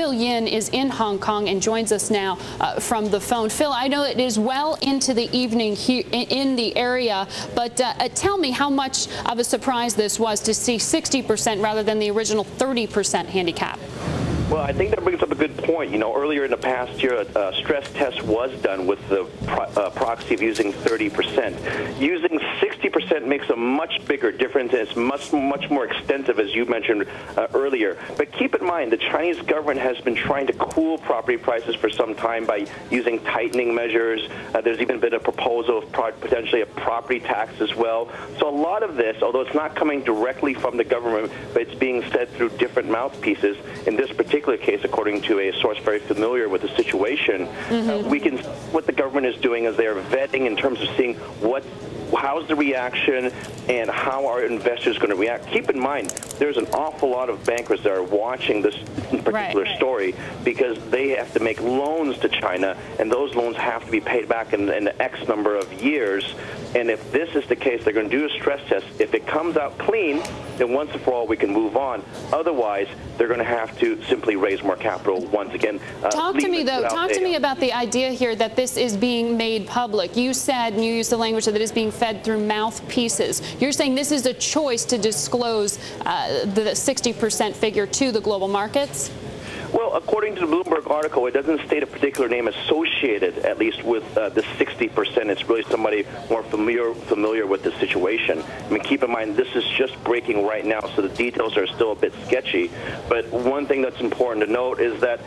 Phil Yin is in Hong Kong and joins us now from the phone. Phil, I know it is well into the evening here in the area, but tell me how much of a surprise this was to see 60% rather than the original 30% handicap. Well, I think that brings up a good point. You know, earlier in the past year, a stress test was done with the proxy of using 30%. Using 60% makes a much bigger difference, and it's much more extensive, as you mentioned earlier. But keep in mind, the Chinese government has been trying to cool property prices for some time by using tightening measures. There's even been a proposal of potentially a property tax as well. So a lot of this, although it's not coming directly from the government, but it's being said through different mouthpieces, in this particular case, according to a source very familiar with the situation, what the government is doing is they are vetting in terms of seeing how's the reaction and how are investors going to react. Keep in mind, there's an awful lot of bankers that are watching this particular story because they have to make loans to China, and those loans have to be paid back in X number of years. And if this is the case, they're going to do a stress test. If it comes out clean, then once and for all, we can move on. Otherwise, they're going to have to simply raise more capital once again. Talk to me, though. Talk to me about the idea here that this is being made public. You said, and you used the language that it is being fed through mouthpieces. You're saying this is a choice to disclose the 60% figure to the global markets? Well, according to the Bloomberg article, it doesn't state a particular name associated, at least with the 60%. It's really somebody more familiar with the situation. I mean, keep in mind, this is just breaking right now, so the details are still a bit sketchy. But one thing that's important to note is that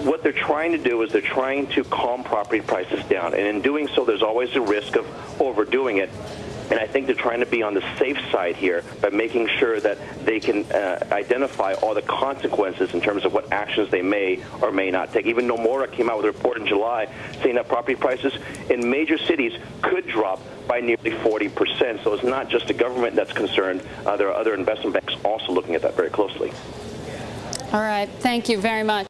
what they're trying to do is they're trying to calm property prices down. And in doing so, there's always a risk of overdoing it. And I think they're trying to be on the safe side here by making sure that they can identify all the consequences in terms of what actions they may or may not take. Even Nomura came out with a report in July saying that property prices in major cities could drop by nearly 40%. So it's not just the government that's concerned. There are other investment banks also looking at that very closely. All right. Thank you very much.